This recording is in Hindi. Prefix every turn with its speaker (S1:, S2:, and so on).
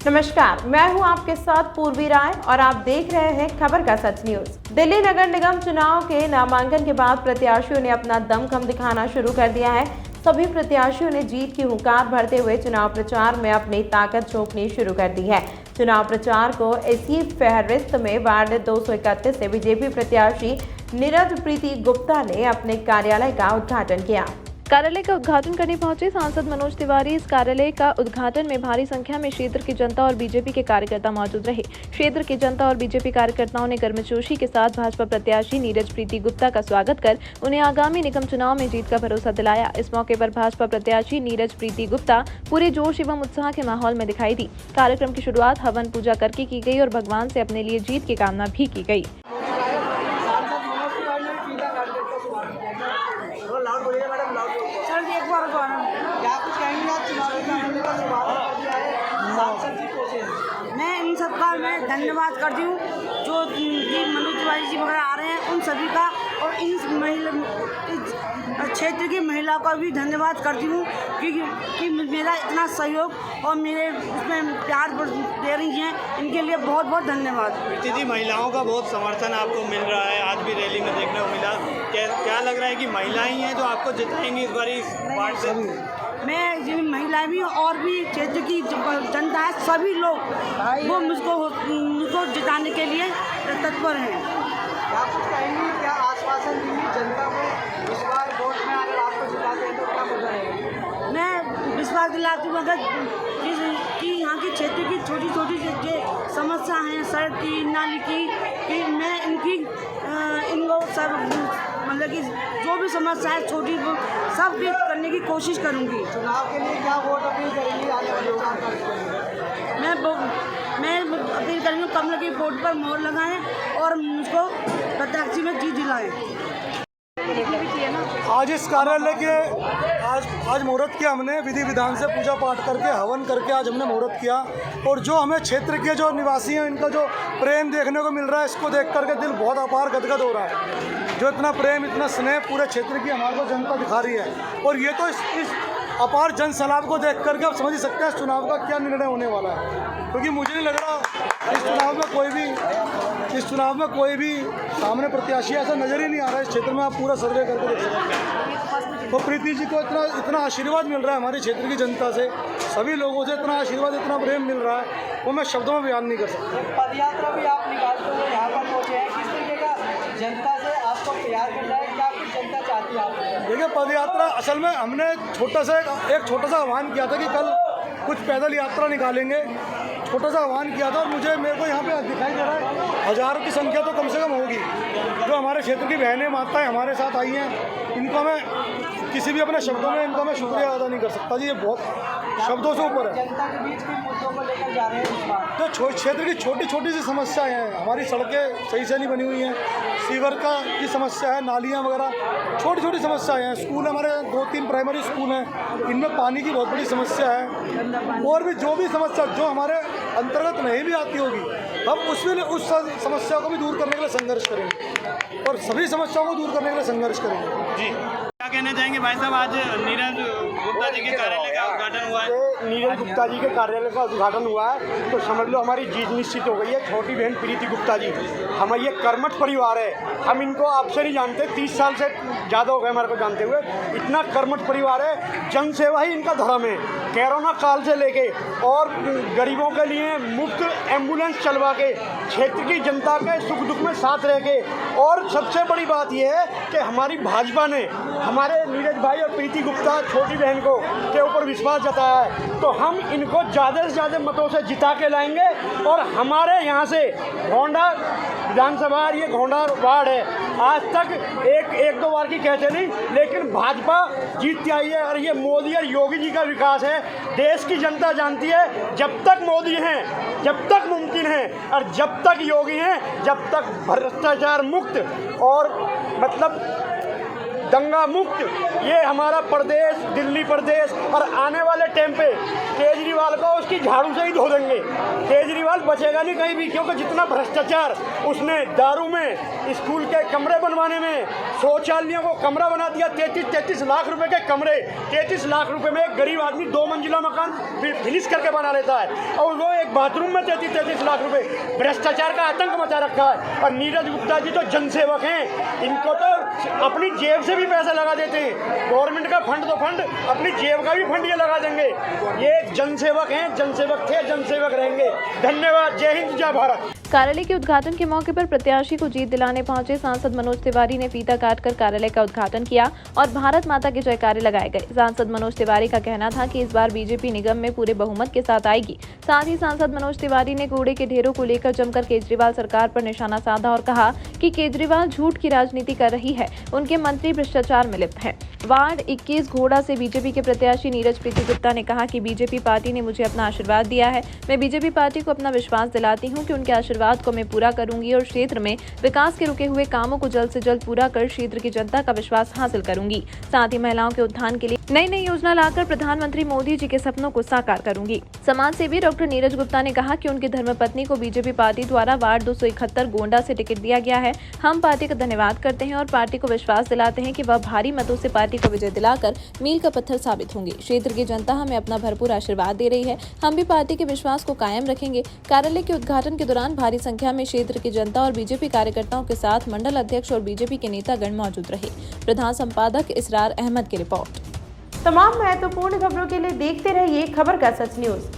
S1: नमस्कार, मैं हूं आपके साथ पूर्वी राय और आप देख रहे हैं खबर का सच न्यूज। दिल्ली नगर निगम चुनाव के नामांकन के बाद प्रत्याशियों ने अपना दमखम दिखाना शुरू कर दिया है। सभी प्रत्याशियों ने जीत की हुंकार भरते हुए चुनाव प्रचार में अपनी ताकत झोंकनी शुरू कर दी है। चुनाव प्रचार को इसी फहरिस्त में वार्ड 231 से बीजेपी प्रत्याशी नीरज प्रीति गुप्ता ने अपने कार्यालय का उद्घाटन किया। कार्यालय का उद्घाटन करने पहुंचे सांसद मनोज तिवारी। इस कार्यालय का उद्घाटन में भारी संख्या में क्षेत्र की जनता और बीजेपी के कार्यकर्ता मौजूद रहे। क्षेत्र की जनता और बीजेपी कार्यकर्ताओं ने गर्मजोशी के साथ भाजपा प्रत्याशी नीरज प्रीति गुप्ता का स्वागत कर उन्हें आगामी निगम चुनाव में जीत का भरोसा दिलाया। इस मौके पर भाजपा प्रत्याशी नीरज प्रीति गुप्ता पूरे जोश एवं उत्साह के माहौल में दिखाई दी। कार्यक्रम की शुरुआत हवन पूजा करके की गई और भगवान से अपने लिए जीत की कामना भी की गई।
S2: मैं इन सबका धन्यवाद करती हूँ जो मनोज तिवारी जी वगैरह आ रहे हैं, उन सभी का, और इन क्षेत्र की महिलाओं का भी धन्यवाद करती हूँ कि मेरा इतना सहयोग और मेरे उसमें प्यार दे रही हैं। इनके लिए बहुत बहुत धन्यवाद।
S3: प्रीति जी, महिलाओं का बहुत समर्थन आपको मिल रहा है, आज भी रैली में देखने को मिला। क्या लग रहा है कि महिलाएं ही हैं जो आपको जिताएंगी इस बार इस वार्ड से?
S2: मैं जो महिलाएं भी और भी क्षेत्र की जनता है, सभी लोग वो मुझको जिताने के लिए तत्पर हैं।
S3: आप कुछ कहेंगे, क्या आश्वासन देंगी जनता को इस बार वोट में अगर आपको जिताते हैं तो क्या मजा रहेगा?
S2: मैं विश्वास दिलाती हूँ अगर कि यहाँ की क्षेत्र की छोटी छोटी जो समस्या हैं, सड़क की, नाली की, कि मैं इनको सब मतलब कि जो भी समस्या है छोटी सब भी करने की कोशिश करूँगी।
S3: चुनाव के लिए क्या वोट अपील करेंगी आने वाले 4 तारीख को?
S2: मैं अपील करूँगी कमल की वोट पर मोहर लगाएं और मुझको प्रत्याशी में जीत दिलाएं।
S4: आज इस कार्यालय के आज मुहूर्त किया हमने, विधि विधान से पूजा पाठ करके हवन करके आज हमने मुहूर्त किया। और जो हमें क्षेत्र के जो निवासी हैं, इनका जो प्रेम देखने को मिल रहा है, इसको देख करके दिल बहुत अपार गदगद हो रहा है। जो इतना प्रेम, इतना स्नेह पूरे क्षेत्र की हमारे को जनता दिखा रही है। और ये तो इस अपार जन सैलाब को देख करके आप समझ ही सकते हैं इस चुनाव का क्या निर्णय होने वाला है। क्योंकि मुझे नहीं लग रहा इस चुनाव में कोई भी सामने प्रत्याशी ऐसा नज़र ही नहीं आ रहा है इस क्षेत्र में। आप पूरा सर्वे करके देख सकते हैं। तो प्रीति जी को इतना आशीर्वाद मिल रहा है हमारे क्षेत्र की जनता से, सभी लोगों से इतना आशीर्वाद, इतना प्रेम मिल रहा है, वो मैं शब्दों में बयान नहीं कर सकता।
S3: पदयात्रा भी आप निकालते हुए यहाँ पर पहुँचे हैं, किस तरीके का जनता से आपको प्यार मिल रहा है, क्या कुछ जनता चाहती है आपको?
S4: देखिए, पदयात्रा असल में हमने एक छोटा सा आह्वान किया था कि कल कुछ पैदल यात्रा निकालेंगे, छोटा सा आह्वान किया था। और मेरे को यहाँ पे दिखाई दे रहा है हज़ारों की संख्या तो कम से कम होगी। जो हमारे क्षेत्र की बहनें माताएं हमारे साथ आई हैं, इनको मैं किसी भी अपने शब्दों में इनका मैं शुक्रिया अदा नहीं कर सकता जी। ये बहुत शब्दों से ऊपर है।
S3: जनता के बीच किन मुद्दों को लेकर जा रहे हैं इस बार?
S4: जो क्षेत्र की छोटी छोटी सी समस्याएं हैं, हमारी सड़कें सही से नहीं बनी हुई हैं, सीवर की समस्या है, नालियाँ वगैरह छोटी छोटी समस्याएं हैं। स्कूल हमारे 2-3 प्राइमरी स्कूल हैं, इनमें पानी की बहुत बड़ी समस्या है। और भी जो भी समस्या जो हमारे अंतर्गत नहीं भी आती होगी, हम उस समस्या को भी दूर करने के लिए संघर्ष करेंगे और सभी समस्याओं को दूर करने के लिए संघर्ष करेंगे।
S3: जी, क्या कहना चाहेंगे भाई साहब? आज नीरज गुप्ता जी के कार्यालय का उद्घाटन हुआ है।
S4: नीरज गुप्ता जी के कार्यालय का उद्घाटन हुआ है तो समझ लो हमारी जीत निश्चित हो गई है। छोटी बहन प्रीति गुप्ता जी, हमारा ये कर्मठ परिवार है। हम इनको आपसे नहीं जानते, 30 साल से ज़्यादा हो गए हमारे को जानते हुए। इतना कर्मठ परिवार है, जन सेवा ही इनका धर्म है। कोरोना काल से लेके और गरीबों के लिए मुफ्त एम्बुलेंस चलवा के, क्षेत्र की जनता के सुख दुख में साथ रह के, और सबसे बड़ी बात यह है कि हमारी भाजपा ने हमारे नीरज भाई और प्रीति गुप्ता छोटी बहन को के ऊपर विश्वास जताया है। तो हम इनको ज़्यादा से ज़्यादा मतों से जिता के लाएंगे। और हमारे यहाँ से घोंडा विधानसभा, ये घोंडा वार्ड है, आज तक एक दो बार की कहते नहीं, लेकिन भाजपा जीतती आई है। और ये मोदी और योगी जी का विकास है। देश की जनता जानती है, जब तक मोदी हैं जब तक मुमकिन है, और जब तक योगी हैं जब तक भ्रष्टाचार मुक्त और मतलब दंगा मुक्त ये हमारा प्रदेश, दिल्ली प्रदेश, और आने वाले टाइम पे केजरीवाल को उसकी झाड़ू से ही धो देंगे। केजरीवाल बचेगा नहीं कहीं भी, क्योंकि जितना भ्रष्टाचार उसने दारू में, स्कूल के कमरे बनवाने में, शौचालयों को कमरा बना दिया, 33 लाख रुपए के कमरे, 33 लाख रुपए में एक गरीब आदमी 2 मंजिला मकान फिनिश करके बना लेता है, और वो एक बाथरूम में 33 लाख रुपए। भ्रष्टाचार का आतंक मचा रखा है। और नीरज गुप्ता जी तो जनसेवक हैं, इनको तो अपनी जेब से भी पैसा लगा देते हैं। गवर्नमेंट का फंड तो फंड, अपनी जेब का भी फंड ये लगा देंगे। ये जनसेवक हैं, जनसेवक थे, जनसेवक रहेंगे। धन्यवाद। जय हिंद, जय भारत।
S1: कार्यालय के उद्घाटन के मौके पर प्रत्याशी को जीत दिलाने पहुंचे सांसद मनोज तिवारी ने फीता काटकर कार्यालय का उद्घाटन किया और भारत माता के जयकारे लगाए गए। सांसद मनोज तिवारी का कहना था कि इस बार बीजेपी निगम में पूरे बहुमत के साथ आएगी। साथ ही सांसद मनोज तिवारी ने कूड़े के ढेरों को लेकर जमकर केजरीवाल सरकार पर निशाना साधा और कहा कि केजरीवाल झूठ की राजनीति कर रही है, उनके मंत्री भ्रष्टाचार में लिप्त हैं। वार्ड 21 घोड़ा से बीजेपी के प्रत्याशी नीरज प्रीति गुप्ता ने कहा कि बीजेपी पार्टी ने मुझे अपना आशीर्वाद दिया है। मैं बीजेपी पार्टी को अपना विश्वास दिलाती हूं कि उनके आशीर्वाद को मैं पूरा करूंगी और क्षेत्र में विकास के रुके हुए कामों को जल्द से जल्द पूरा कर क्षेत्र की जनता का विश्वास हासिल करूंगी। साथ ही महिलाओं के उत्थान के लिए नई नई योजना लाकर प्रधानमंत्री मोदी जी के सपनों को साकार करूंगी। समाज सेवी डॉक्टर नीरज गुप्ता ने कहा कि उनकी धर्मपत्नी को बीजेपी पार्टी द्वारा वार्ड 271 गोंडा से टिकट दिया गया है। हम पार्टी का धन्यवाद करते हैं और पार्टी को विश्वास दिलाते हैं कि वह भारी मतों से पार्टी को विजय दिलाकर मील का पत्थर साबित होंगे। क्षेत्र की जनता हमें अपना भरपूर आशीर्वाद दे रही है, हम भी पार्टी के विश्वास को कायम रखेंगे। कार्यालय के उद्घाटन के दौरान भारी संख्या में क्षेत्र की जनता और बीजेपी कार्यकर्ताओं के साथ मंडल अध्यक्ष और बीजेपी के नेतागण मौजूद रहे। प्रधान संपादक इसरार अहमद की रिपोर्ट। तमाम महत्वपूर्ण खबरों के लिए देखते रहिए खबर का सच न्यूज।